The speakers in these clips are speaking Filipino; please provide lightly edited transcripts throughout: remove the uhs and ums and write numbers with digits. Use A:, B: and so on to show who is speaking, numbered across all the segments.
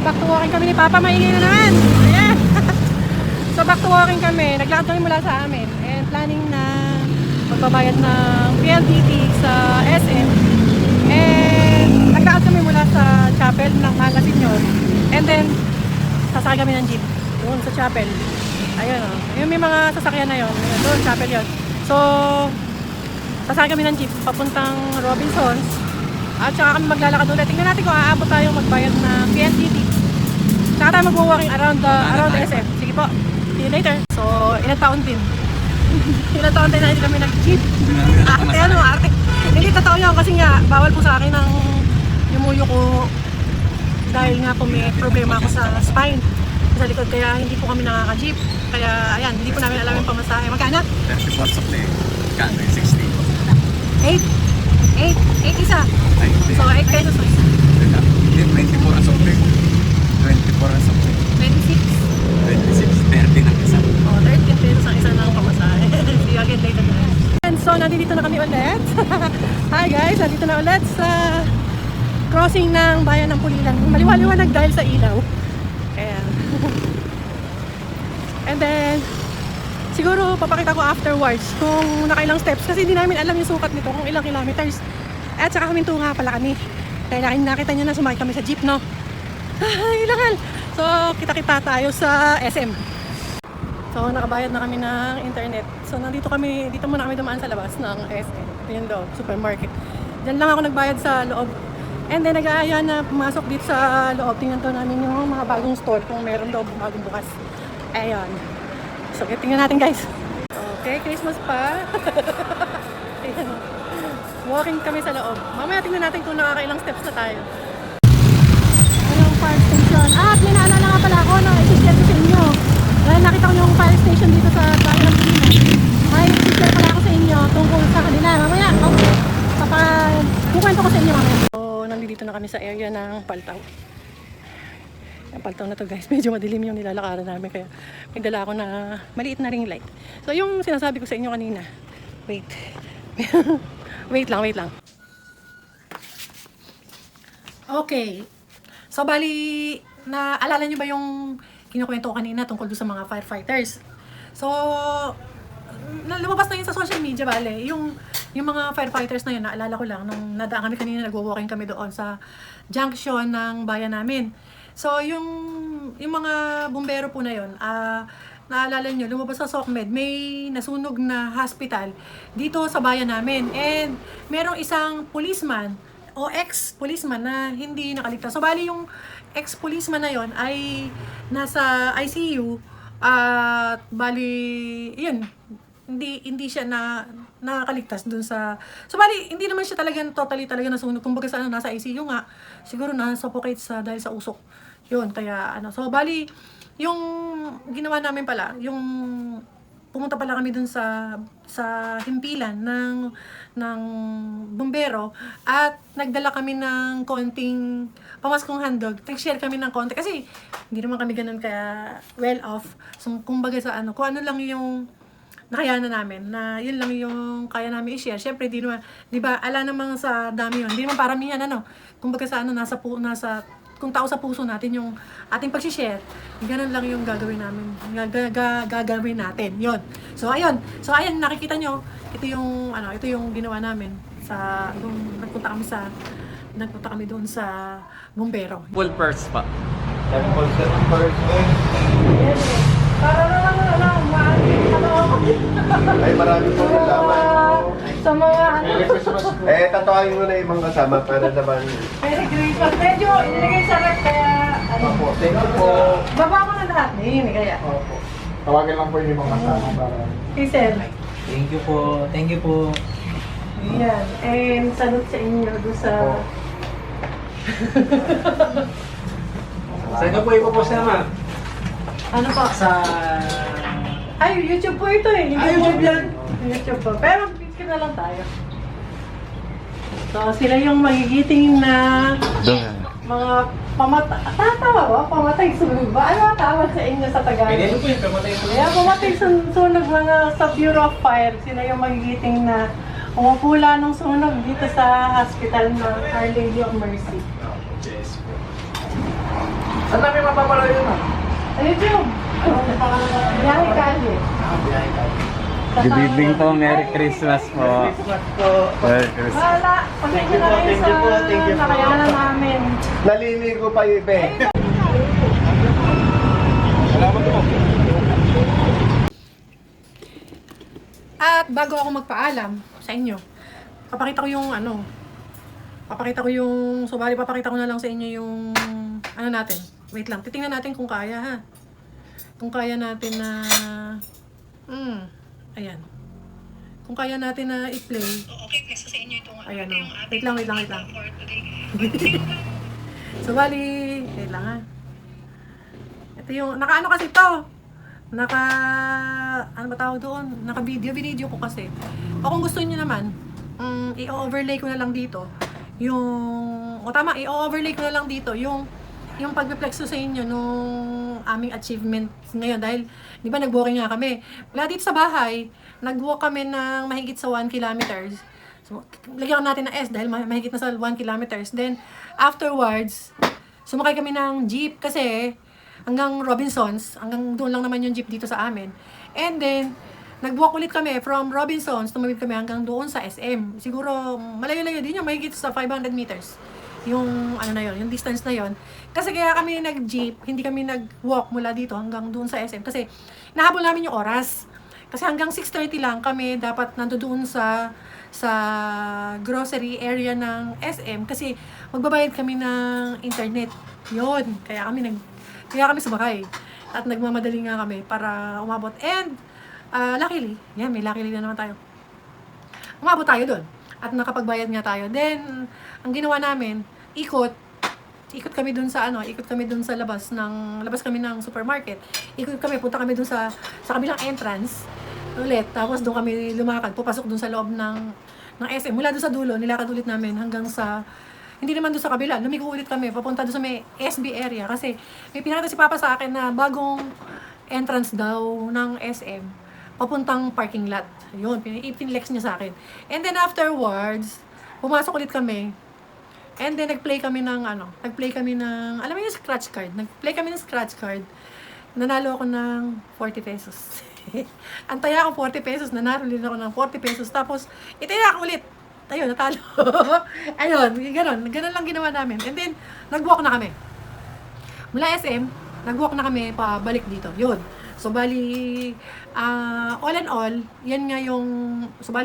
A: back to walking kami ni Papa. Maingay na naman. Ayan. So back to walking kami. Naglakad kami mula sa amin. And planning na magbabayad ng PLDT sa SM. And naglakad kami mula sa chapel ng Magasinyor. And then, sasakay kami ng jeep. Doon sa chapel. Ayun o. Yung may mga sasakyan na yun. Doon, chapel yun. So, sasakay kami ng jeep papuntang Robinsons. At saka kami maglalakad ulit. Tingnan natin kung aabot tayong magbayad ng PLDT. Saka tayo mag-walking around the SM. Sige po. See you later. So, ilang taon din. Ilang taon din na hindi kami nag-jeep. Arte ano, arte. Hindi totoo yun kasi nga, bawal po sa akin ng yumuyo ko dahil nga po may problema ako sa spine sa likod. Kaya hindi po kami nakaka-jeep. Kaya, ayan, hindi po namin alam yung pamasahe. Magkano?
B: 34 sa play. Kano yung 60.
A: 8 isa. So, 8 pesos po isa.
B: Hindi, 24 ang suplay. 24 ang suplay.
A: 26.
B: 26, 30 ng isa.
A: Oh, 13 pesos ang isa ng pamasahe. See you again later guys. And so, nandito na kami ulit. Hi guys, nandito na ulit sa crossing ng bayan ng Pulilan. Maliwaliwanag dahil sa ilaw. Ayan. And then, siguro papakita ko afterwards kung nakailang steps kasi hindi namin alam yung sukat nito kung ilang kilometers. At saka huminto nga pala kami. Kaya nakita nyo na sumakay kami sa jeep, no? Ay, ilangal! So, kita-kita tayo sa SM. So, nakabayad na kami ng internet. So, dito muna kami dumaan sa labas ng SM. Yun daw, supermarket. Diyan lang ako nagbayad sa loob. And then, nag-aaya na pumasok dito sa loob. Tingnan to namin yung mga bagong store kung meron daw bagong bukas. Ayan. So, tingnan natin guys. Okay, Christmas pa. Ayan. Walking kami sa loob. Mamaya tingnan natin kung nakakailang steps na tayo. Yung fire station. At may naalala nga pala ako na i-share ko sa inyo. Dahil nakita ko yung fire station dito sa bayan ng Pilipinas. May i-share pala ako sa inyo tungkol sa kanila. Mamaya, kukwento ko sa inyo mamaya. So, nandito na kami sa area ng Paltaw. Yung Paltaw na to guys, medyo madilim yung nilalakaran namin. Kaya may dala ako na maliit na ring light. So, yung sinasabi ko sa inyo kanina. Wait. Wait lang. Okay. So, bali, naalala nyo ba yung kinukwento ko kanina tungkol sa mga firefighters? So, lumabas na yun sa social media, bale. Yung mga firefighters na yun, naalala ko lang, nung nadaan kami kanina, nag-walking kami doon sa junction ng bayan namin. So, yung mga bumbero po na yun, naalala nyo, lumabas sa SOCMED, may nasunog na hospital dito sa bayan namin. And merong isang policeman o ex-policeman na hindi nakaligtas. So, bali yung ex-policeman na yon ay nasa ICU at bali, yun, hindi siya nakakaligtas dun sa... So, bali, hindi naman siya totally nasunog. Kumbaga sa nasa ICU nga, siguro na-suffocate dahil sa usok. Yun, kaya so, bali, yung ginawa namin pala, yung pumunta pala kami dun sa himpilan ng bumbero at nagdala kami ng konting pamaskong handog. Nag-share kami ng konti kasi hindi naman kami ganun kaya well off. So, kumbaga sa kung ano lang yung nakayanan namin, na yun lang yung kaya namin i-share. Syempre, di ba, ala namang sa dami yun. Hindi naman paramihan, kumbaga sa nasa kung tao sa puso natin yung ating pag-share, ganun lang yung gagawin namin. Gagawin natin. Yun. So, ayun. So, ayun, nakikita nyo, ito yung ginawa namin nung nagpunta kami doon sa bumbero.
B: Full purse pa.
A: Para
C: Ay, marami po salamat.
A: sa mga
C: Tatuahin mo na ibang kasama para naman.
A: Merry Christmas. Medyo inilagay sa rep kaya
C: Opo, thank you po.
A: baba ko na lahat. Hindi kaya.
D: Opo. Tawagan lang po yung ibang kasama para...
A: Okay, sir.
E: Thank you po. Thank you po.
A: Ayan. And salute sa inyo doon sa...
D: Saan ka po ipopost naman?
A: Ano po?
E: Sa...
A: Ay, YouTube po ito eh. Hindi
D: Ay,
A: po
D: YouTube yan.
A: YouTube po. Pero picture na lang tayo. So, sila yung magigiting na mga tatawa ba? Pamatay sunog ba? Ano ang tawag sa inyo sa Tagalog?
D: Pwede po yung kamatay po.
A: Kaya pumatay sunog mga sa Bureau of Fire. Sila yung magigiting na umupula ng sunog dito sa hospital ng Our Lady of Mercy.
D: Yes po. Saan namin mapapala yun, ma'am?
A: Sa YouTube. Biyahe Kalye.
D: Biyahe tayo.
B: Good evening po. Merry Christmas po.
D: Christmas po.
B: Merry Christmas.
A: Wala. Pasensya na kayo
D: Thank you po, thank you
A: sa
D: po.
A: nakayanan namin.
C: Naliligo pa yung ibe.
B: Salamat po.
A: At bago ako magpaalam sa inyo, papakita ko yung papakita ko na lang sa inyo yung ano natin. Wait lang, titingnan natin kung kaya ha. Kung kaya natin na ayan. Kung kaya natin na i-play.
F: Okay, please sa inyo itong
A: Ayan
F: ito
A: o.
F: yung
A: Wait lang.
F: for today.
A: So bali, wait lang ha. Ito yung, naka-ano kasi to? Ano ba tawag doon? Naka-video ko kasi. O kung gusto niyo naman, i-overlay ko na lang dito i-overlay ko na lang dito yung pag-reflex ko sa inyo nung aming achievement ngayon dahil di ba nag-walking nga kami. Wala dito sa bahay, nag-walk kami ng mahigit sa 1 kilometers. So, lagyan natin na S dahil mahigit na sa 1 kilometers. Then, afterwards, sumakay kami ng jeep kasi hanggang Robinsons, hanggang doon lang naman yung jeep dito sa amin. And then, nag-walk ulit kami from Robinsons, tumawid kami hanggang doon sa SM. Siguro, malayo-layo din yung mahigit sa 500 meters. Yung yung distance na yon. Kasi kaya kami nag-jeep, hindi kami nag-walk mula dito hanggang doon sa SM. Kasi nahabol namin yung oras. Kasi hanggang 6:30 lang kami dapat nandoon sa grocery area ng SM kasi magbabayad kami ng internet. Yon, kaya kami sumakay. At nagmamadali nga kami para umabot. And luckily, may luckily na naman tayo. Umabot tayo doon. At nakapagbayad nga tayo. Then, ang ginawa namin, ikot kami doon sa labas kami ng supermarket. Punta kami doon sa kabilang entrance ulit. Tapos doon kami lumakad, pupasok doon sa loob ng SM. Mula doon sa dulo, nilakad ulit namin hanggang sa hindi naman doon sa kabila. Lumigo ulit kami, papunta doon sa may SB area kasi may pinakita si Papa sa akin na bagong entrance daw ng SM papuntang parking lot. Yun, pinlex niya sa akin. And then afterwards, pumasok ulit kami. And then nag-play kami ng alam mo yung scratch card. Nag-play kami ng scratch card. Nanalo ako ng 40 pesos. Antaya ako 40 pesos, nanalo din ako ng 40 pesos. Tapos, itaya ako ulit. Ayun, natalo. Ayun, ganun lang ginawa namin. And then, nag-walk na kami. Mula SM, nag-walk na kami pabalik dito. Yun. So, bali, all in all,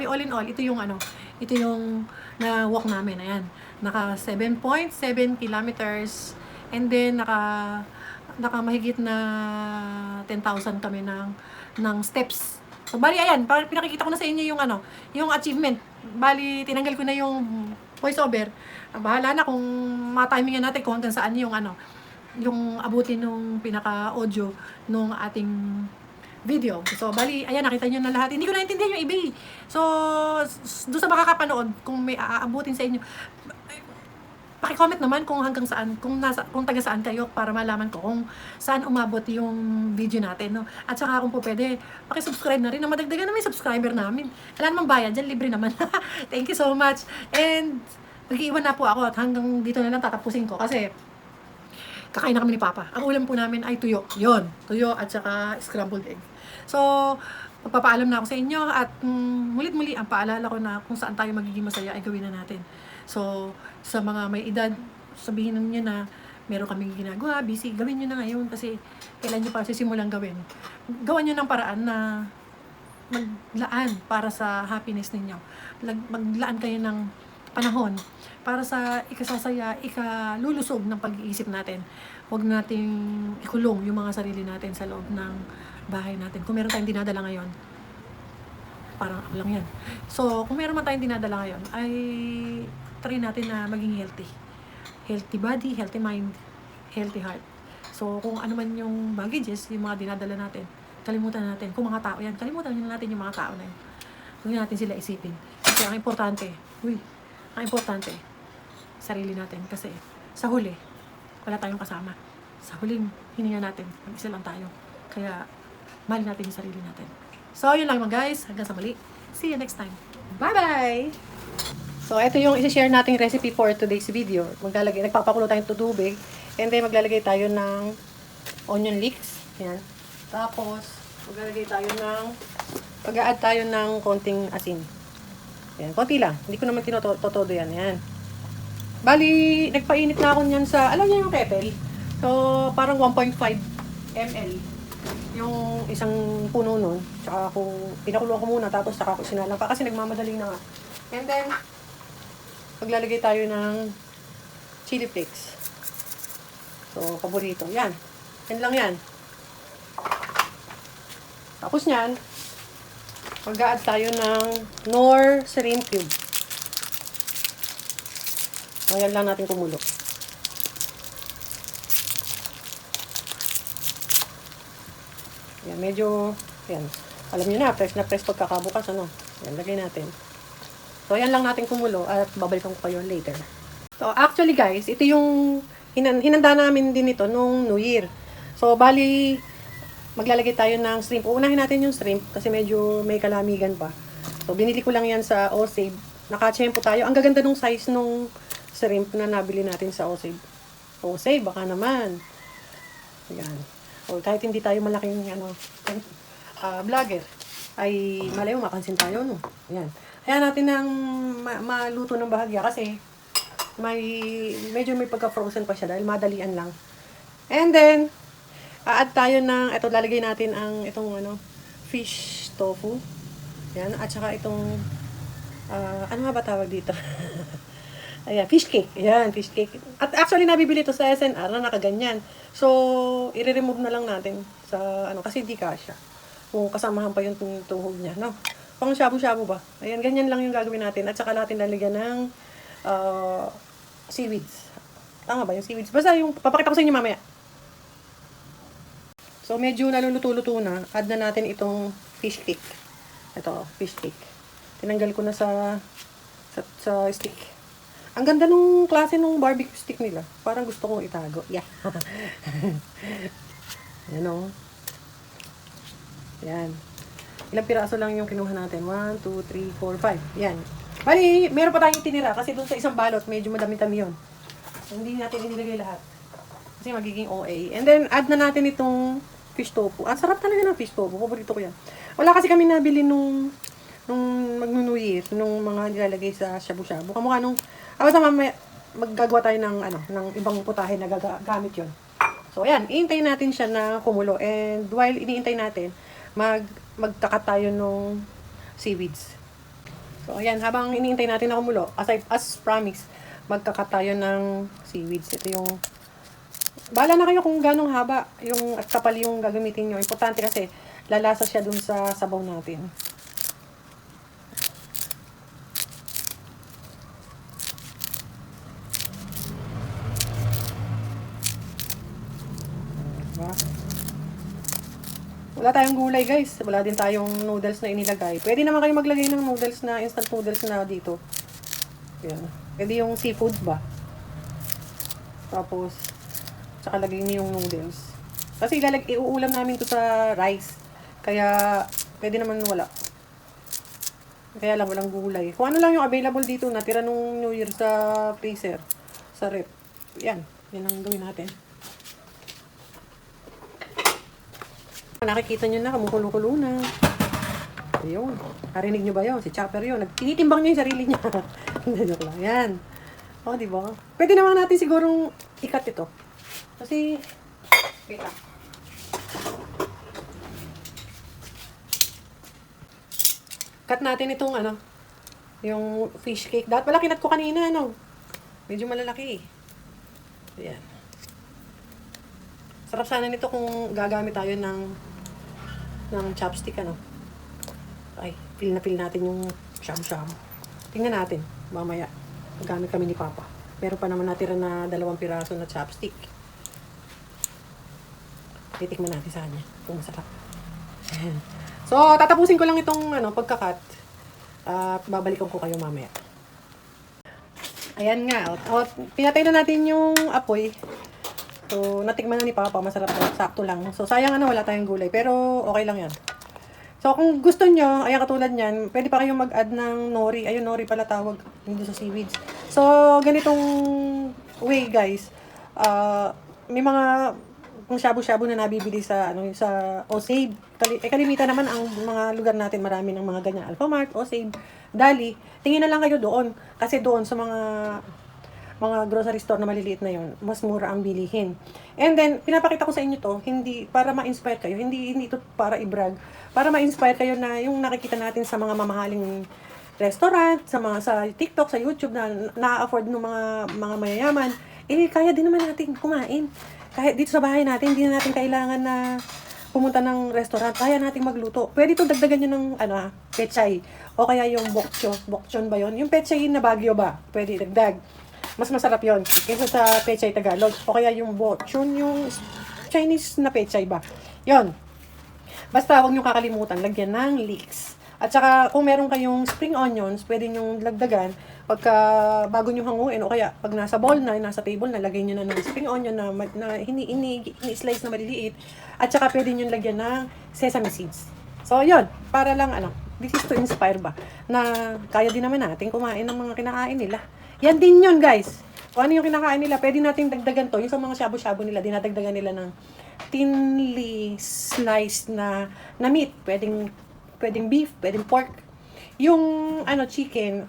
A: all in all, ito yung na-walk namin. Ayan. Naka 7.7 kilometers. And then, naka mahigit na 10,000 kami ng steps. So, bali, ayan, pinakikita ko na sa inyo yung achievement. Bali, tinanggal ko na yung voiceover. Bahala na kung matimingan natin kung hanggang saan yung abutin nung pinaka-audio nung ating video. So, bali, ayan, nakita nyo na lahat. Hindi ko naintindihan yung iba. So, doon sa makakapanood, kung may aabutin sa inyo, paki-comment naman kung hanggang saan, kung taga saan kayo para malaman ko kung saan umabot yung video natin, no? At saka kung po pwede, paki-subscribe na rin na madagdagan na may subscriber namin. Wala namang bayad dyan, libre naman. Thank you so much. And mag-iwan na po ako at hanggang dito na lang tatapusin ko kasi kakain na kami ni Papa. Ang ulam po namin ay tuyo. Yon, tuyo at saka scrambled egg. So, magpapaalam na ako sa inyo at mulit-muli ang paalala ko na kung saan tayo magiging masaya ay gawin na natin. So, sa mga may edad, sabihin niyo na meron kaming ginagawa, busy, gawin nyo na ngayon kasi kailan nyo pa sisimulang gawin. Gawan nyo ng paraan na maglaan para sa happiness ninyo. Maglaan kayo ng panahon para sa ikasasaya, ikalulusog ng pag-iisip natin. Huwag nating ikulong yung mga sarili natin sa loob ng bahay natin. Kung meron tayong dinadala ngayon, parang ako lang yan. So, kung meron man tayong dinadala ngayon, ay try natin na maging healthy. Healthy body, healthy mind, healthy heart. So, kung ano man yung baggages, yung mga dinadala natin, kalimutan natin. Kung mga tao yan, kalimutan natin yung mga tao na yun. Huwag natin sila isipin. Kasi ang importante, sarili natin. Kasi sa huli, wala tayong kasama. Sa huling hininga natin, mag-isa lang tayo. Kaya, mahalin natin yung sarili natin. So, yun lang mga guys. Hanggang sa muli. See you next time. Bye-bye! So, ito yung isi-share nating recipe for today's video. Nagpapakulo tayong tubig. And then, maglalagay tayo ng onion leeks. Yan. Tapos, mag-a-add tayo ng konting asin. Yan, konti lang. Hindi ko naman tinotodo yan. Yan. Bali, nagpainit na ako niyan sa, alam niyo yung kettle? So, parang 1.5 ml. Yung isang puno nun. Tsaka pinakulo ko muna, tapos tsaka ko sinalang pa kasi nagmamadali na nga. And then, maglalagay tayo ng chili flakes. So, paborito. Yan. Yan lang yan. Tapos nyan, mag-a-add tayo ng Knorr shrimp cube. So, yan lang natin kumulo. Yan, medyo, yan. Alam niyo na, fresh na fresh pagkakabukas, ano. Yan, lagay natin. So, yan lang natin kumulo at babalikan ko kayo later. So, actually guys, ito yung hinanda namin din ito nung New Year. So, bali, maglalagay tayo ng shrimp. Uunahin natin yung shrimp kasi medyo may kalamigan pa. So, binili ko lang yan sa Osave. Nakachempo tayo. Ang gaganda nung size nung shrimp na nabili natin sa Osave. Osave, baka naman. Yan. O, kahit hindi tayo malaking vlogger, ay malayo mapansin tayo, no? Yan. Kaya natin ng maluto ng bahagya kasi medyo may pagka-frozen pa siya dahil madalian lang. And then, a-add tayo ng, ito lalagay natin itong fish tofu. Yan, at saka itong, ano nga ba tawag dito? Ayan, fish cake. Ayan, fish cake. At actually, nabibili ito sa SNR na nakaganyan. So, i-remove na lang natin sa, kasi hindi kasya. Kung kasamahan pa yung tuhog niya, no? Pang shabu-shabu ba? Ayan, ganyan lang yung gagawin natin. At saka natin lalagyan ng seaweeds. Tama ba yung seaweeds? Basta yung, papakita ko sa inyo mamaya. So, medyo naluluto-luto na. Add na natin itong fish cake. Ito, fish cake. Tinanggal ko na sa stick. Ang ganda nung klase nung barbecue stick nila. Parang gusto kong itago. Yeah. Yan o. Yan. Ilang piraso lang yung kinuha natin. 1, 2, 3, 4, 5. Yan. Bali, meron pa tayong tinira. Kasi dun sa isang balot, medyo madami-dami yun. So, hindi natin inilagay lahat. Kasi magiging OA. And then, add na natin itong fish tofu. Ang sarap talaga ng fish tofu. Paborito ko yan. Wala kasi kami nabili nung mag-New Year, nung mga nilalagay sa shabu-shabu. Kamukha nung, basta mamaya, maggagawa tayo ng ibang putahe na gagamit yon. So, ayan, iintayin natin siya na kumulo. And while iniintay natin, magkakat tayo nung seaweeds. So, ayan, habang iniintay natin na kumulo, as promised, magkakat tayo ng seaweeds. Ito yung, bahala na kayo kung ganong haba yung at kapal yung gagamitin nyo. Importante kasi, lalasa siya dun sa sabaw natin. Wala tayong gulay guys. Wala din tayong noodles na inilagay. Pwede naman kayo maglagay ng noodles na instant noodles na dito. Yan. Pwede yung seafood ba? Tapos, tsaka lagay niyo yung noodles. Kasi iuulam namin to sa rice. Kaya, pwede naman wala. Kaya lang, walang gulay. Kung ano lang yung available dito, natira nung New Year sa freezer. Sa rep. Yan. Yan ang gawin natin. Nakikita nyo na, kumukulo-kulo na. Ayun. Narinig nyo ba yun? Si Chopper yun. Tinitimbang niya yung sarili niya. Joke lang. Yan. O, diba? Pwede naman natin sigurong ikat ito. Kasi, wait lang. Cut natin itong yung fish cake. Dapat pala kinat ko kanina, medyo malalaki eh. Ayan. Sarap sana nito kung gagamit tayo ng chopstick, Ay, feel natin yung shabu-shabu. Tingnan natin, mamaya. Gamit kami ni Papa. Meron pa naman natira na 2 piraso na chopstick. Titikman natin sa kanya kung masarap. So, tatapusin ko lang itong pagkakat. At babalikan ko kayo mamaya. Ayan nga. Pinatay na natin yung apoy. So, natikman na ni Papa. Masarap na. Sakto lang. So, sayang wala tayong gulay. Pero, okay lang yan. So, kung gusto nyo, ayan katulad nyan, pwede pa kayong mag-add ng nori. Ayun, nori pala tawag. Hindi sa seaweeds. So, ganitong way, guys. may mga kung shabu-shabu na nabibili sa sa Osave. Kalimitan naman ang mga lugar natin marami ng mga ganyan, Alphamart, Osave, Dali. Tingin na lang kayo doon kasi doon sa mga grocery store na maliliit na yon, mas mura ang bilihin. And then pinapakita ko sa inyo to hindi para ma-inspire kayo, hindi to para i-brag, para ma-inspire kayo na yung nakikita natin sa mga mamahaling restaurant, sa TikTok, sa YouTube na na-afford ng mga mayayaman, kaya din naman natin kumain. Kahit dito sa bahay natin, hindi na natin kailangan na pumunta ng restaurant, kaya nating magluto. Pwede itong dagdagan nyo ng pechay. O kaya yung bokchon ba yon? Yung pechay na Baguio ba? Pwede dagdag. Mas masarap yon kaysa sa pechay Tagalog. O kaya yung bokchon, yung Chinese na pechay ba? Yon. Basta huwag nyo kakalimutan, lagyan ng leeks. At saka kung meron kayong spring onions, pwede nyo lagdagan bago nyo hanguin o kaya pag nasa bowl na, nasa table na, lagay nyo na ng spring onion na ini-slice na maliliit. At saka pwede nyo lagyan ng sesame seeds. So, yun. Para lang, this is to inspire ba? Na kaya din naman natin kumain ng mga kinakain nila. Yan din yun, guys. Kung ano yung kinakain nila, pwede nating dagdagan to. Yung sa mga shabu-shabu nila, dinadagdagan nila ng thinly sliced na meat. Pwedeng beef, pwedeng pork. Yung chicken,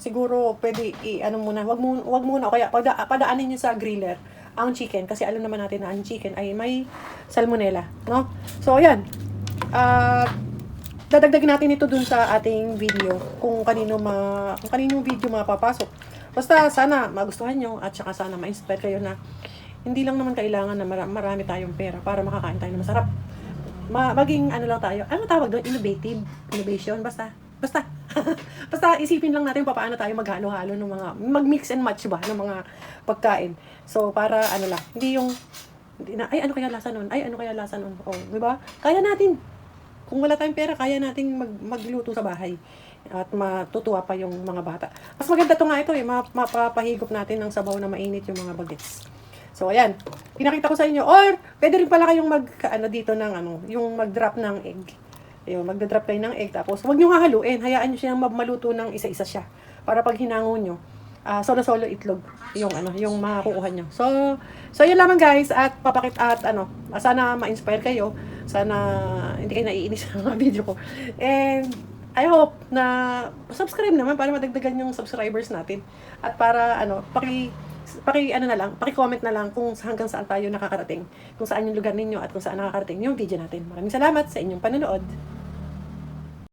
A: siguro pwede wag muna o kaya padaanin niyo sa griller ang chicken kasi alam naman natin na ang chicken ay may salmonella, no? So ayan. Dadagdagan natin ito dun sa ating video kung kaninong video mapapasok. Basta sana magustuhan nyo at saka sana ma-inspire kayo na hindi lang naman kailangan na marami tayong pera para makakain tayo ng masarap. Maging lang tayo. Ano tawag doon? Innovation. Basta isipin lang natin paano tayo maghalo-halo ng mag-mix and match ba ng mga pagkain. So, para hindi ay ano kaya lasa nun? Oh, di ba? Kaya natin. Kung wala tayong pera, kaya nating magluto sa bahay. At matutuwa pa yung mga bata. Mas maganda to nga ito mapapahigop natin ng sabaw na mainit yung mga bagets. So, ayan. Pinakita ko sa inyo. Or, pwede rin pala kayong dito ng yung mag-drop ng egg. Ayun, magda-drop kayo ng egg. Tapos, huwag nyo haluin. Hayaan nyo siyang maluto ng isa-isa siya. Para pag hinango nyo, solo-solo itlog yung makukuha nyo. So yun lamang guys. At sana ma-inspire kayo. Sana hindi kayo naiinis sa mga video ko. And, I hope na subscribe naman para madagdagan yung subscribers natin. At para, paki-comment na lang kung hanggang saan tayo nakakarating. Kung saan yung lugar ninyo at kung saan nakakarating yung video natin. Maraming salamat sa inyong panonood.